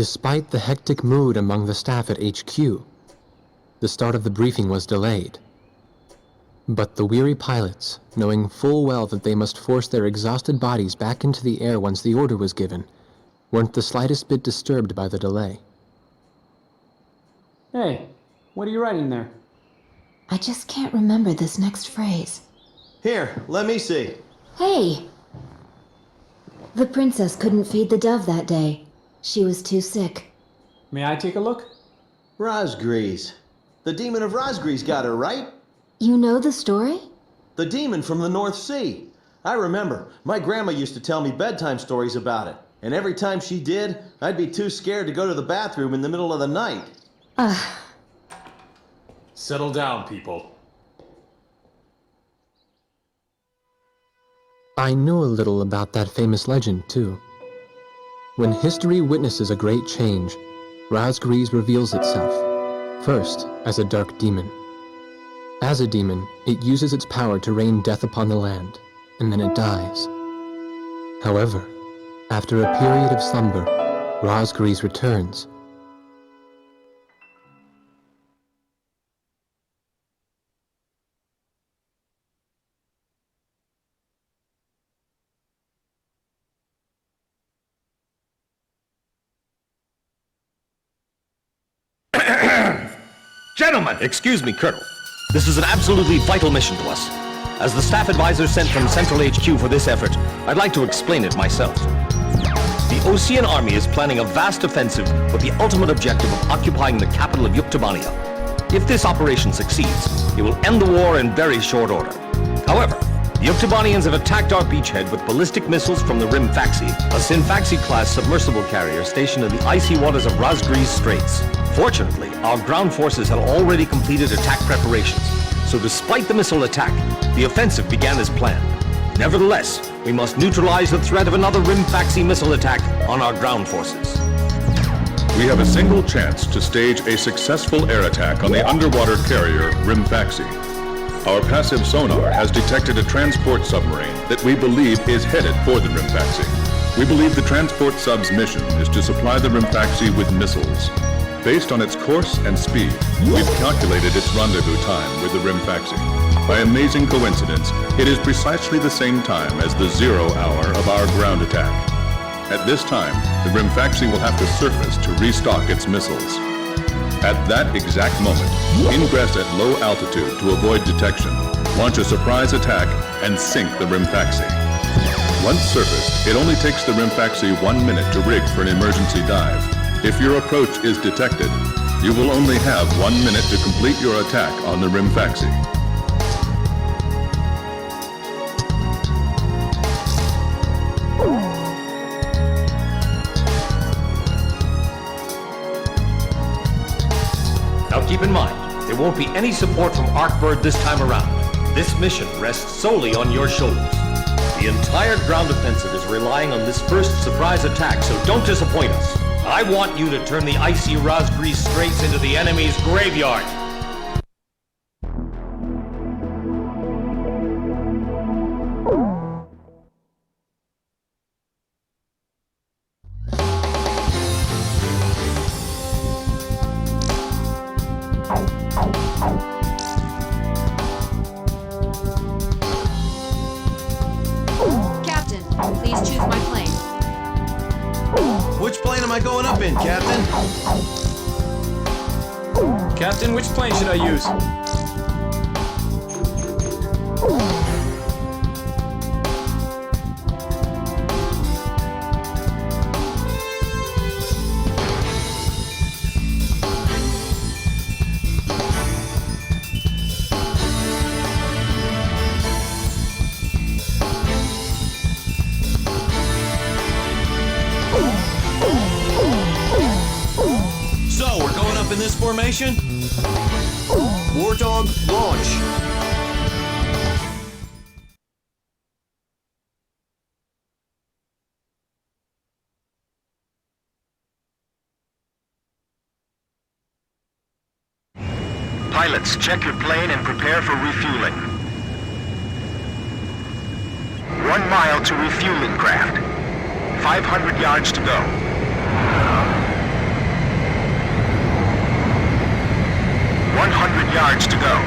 Despite the hectic mood among the staff at HQ, the start of the briefing was delayed. But the weary pilots, knowing full well that they must force their exhausted bodies back into the air once the order was given, weren't the slightest bit disturbed by the delay. Hey, what are you writing there? I just can't remember this next phrase. Here, let me see. Hey! The princess couldn't feed the dove that day. She was too sick. May I take a look? Razgriz. The demon of Razgriz got her, right? You know the story? The demon from the North Sea. I remember. My grandma used to tell me bedtime stories about it. And every time she did, I'd be too scared to go to the bathroom in the middle of the night. Settle down, people. I knew a little about that famous legend, too. When history witnesses a great change, Razgriz reveals itself, first as a dark demon. As a demon, it uses its power to rain death upon the land, and then it dies. However, after a period of slumber, Razgriz returns. Gentlemen! Excuse me, Colonel. This is an absolutely vital mission to us. As the staff advisor sent from Central HQ for this effort, I'd like to explain it myself. The Osean Army is planning a vast offensive with the ultimate objective of occupying the capital of Yuktobania. If this operation succeeds, it will end the war in very short order. However, the Yuktobanians have attacked our beachhead with ballistic missiles from the Rimfaxi, a Sinfaxi-class submersible carrier stationed in the icy waters of Razgriz Straits. Fortunately, our ground forces had already completed attack preparations, so despite the missile attack, the offensive began as planned. Nevertheless, we must neutralize the threat of another Rimfaxi missile attack on our ground forces. We have a single chance to stage a successful air attack on the underwater carrier Rimfaxi. Our passive sonar has detected a transport submarine that we believe is headed for the Rimfaxi. We believe the transport sub's mission is to supply the Rimfaxi with missiles. Based on its course and speed, we've calculated its rendezvous time with the Rimfaxi. By amazing coincidence, it is precisely the same time as the 0 hour of our ground attack. At this time, the Rimfaxi will have to surface to restock its missiles. At that exact moment, ingress at low altitude to avoid detection, launch a surprise attack, and sink the Rimfaxi. Once surfaced, it only takes the Rimfaxi 1 minute to rig for an emergency dive. If your approach is detected, you will only have 1 minute to complete your attack on the Rimfaxi. Now keep in mind, there won't be any support from Arcbird this time around. This mission rests solely on your shoulders. The entire ground offensive is relying on this first surprise attack, so don't disappoint us. I want you to turn the icy Razgriz Straits into the enemy's graveyard. Captain, please choose my plane. Which plane am I going up in, Captain? Captain, which plane should I use? So, we're going up in this formation? Warthog, launch! Pilots, check your plane and prepare for refueling. 1 mile to refueling craft. 500 yards to go. yards to go.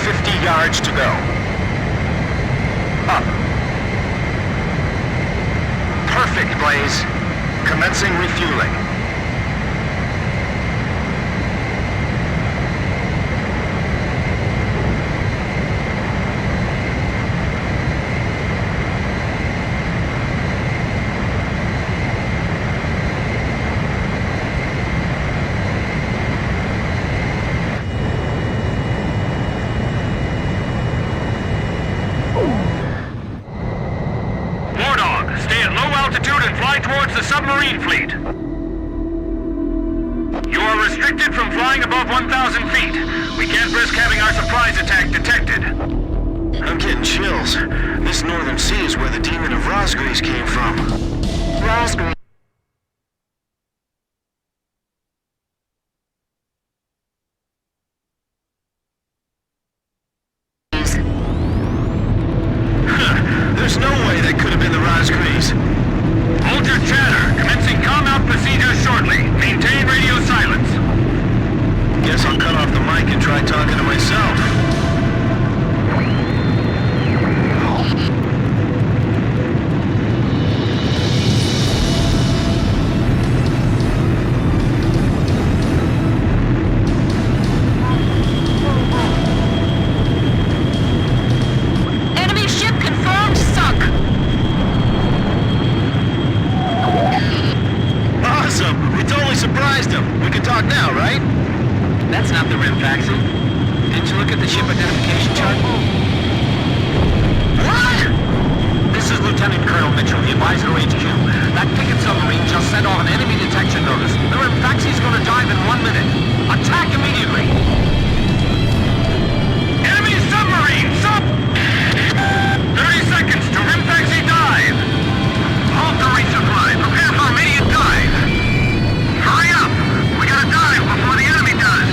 50 yards to go. Up. Perfect, Blaze. Commencing refueling. Towards the submarine fleet. You are restricted from flying above 1,000 feet. We can't risk having our surprise attack detected. I'm getting chills. This northern sea is where the demon of Razgriz came from. Razgriz. There's no way that could have been the Razgriz. Hold your chatter. Commencing comm-out procedure shortly. Maintain radio silence. Guess I'll cut off the mic and try talking to myself. Enemy ship confirmed sunk. Awesome! We totally surprised him. We can talk now, right? That's not the rim faxi. Didn't you look at the ship identification chart? What? This is Lieutenant Colonel Mitchell, the advisor HQ. That picket submarine just sent off an enemy detection notice. The rim faxi's gonna dive in 1 minute. Attack immediately! Enemy submarine! 30 seconds to rim faxi dive! Halt the resupply. Prepare for immediate dive. Hurry up! We gotta dive before the enemy does.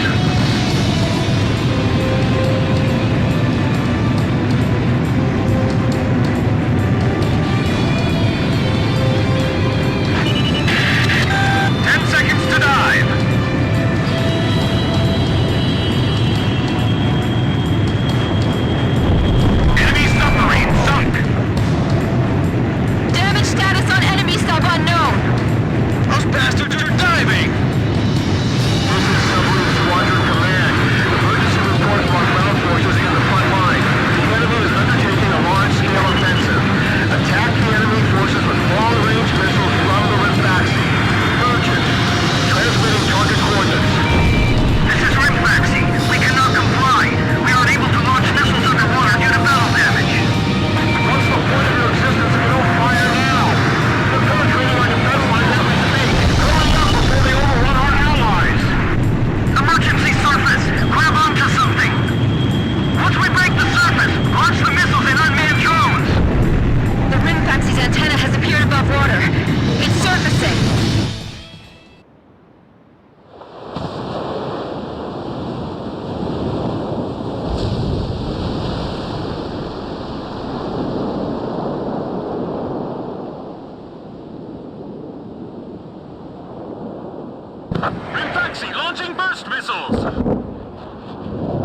Taxi, launching burst missiles!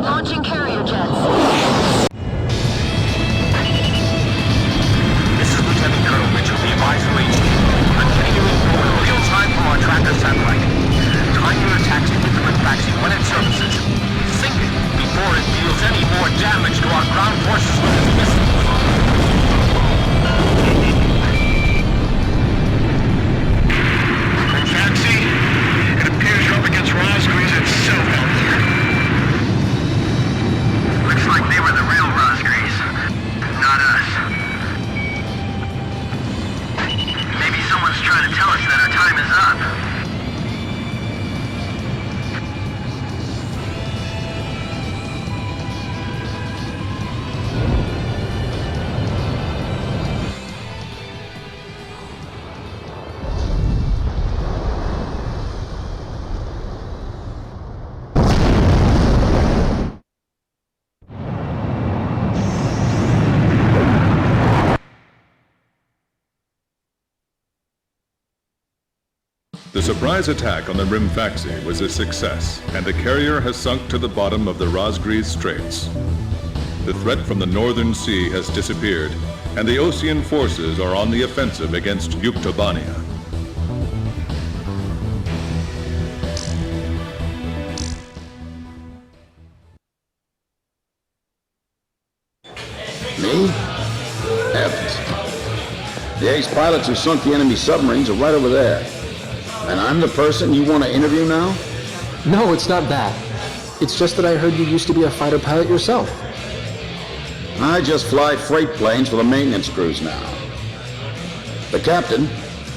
Launching carrier jets. This is Lieutenant Colonel Mitchell, the advisor HQ. I'm getting you info in real time from our tracker satellite. Time your attacks to hit the rim faxi when it surfaces. Sink it before it deals any more damage to our ground forces with its missiles. Taxi, it appears you're up against Razgriz itself out there. surprise attack on the Rimfaxi was a success, and the carrier has sunk to the bottom of the Razgriz Straits. The threat from the Northern Sea has disappeared, and the Osean forces are on the offensive against Yuktobania. Me? Heavens. The ace pilots who sunk the enemy submarines are right over there. And I'm the person you want to interview now? No, it's not that. It's just that I heard you used to be a fighter pilot yourself. I just fly freight planes for the maintenance crews now. The captain,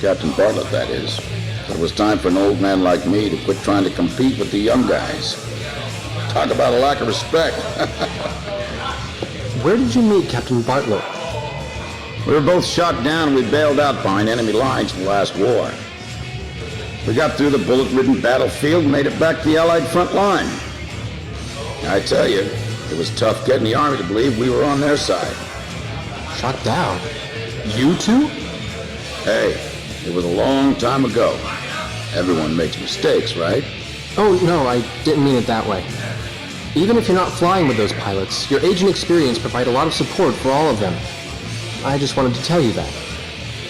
Captain Bartlett that is, said it was time for an old man like me to quit trying to compete with the young guys. Talk about a lack of respect. Where did you meet Captain Bartlett? We were both shot down and we bailed out behind enemy lines in the last war. We got through the bullet-ridden battlefield and made it back to the Allied front line. I tell you, it was tough getting the Army to believe we were on their side. Shot down? You two? Hey, it was a long time ago. Everyone makes mistakes, right? Oh, no, I didn't mean it that way. Even if you're not flying with those pilots, your age and experience provide a lot of support for all of them. I just wanted to tell you that.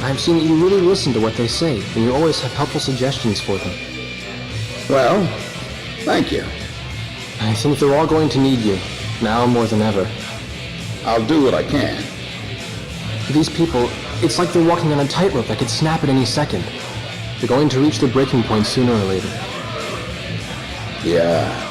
I've seen that you really listen to what they say, and you always have helpful suggestions for them. Well, thank you. I think they're all going to need you, now more than ever. I'll do what I can. These people, it's like they're walking on a tightrope that could snap at any second. They're going to reach their breaking point sooner or later. Yeah.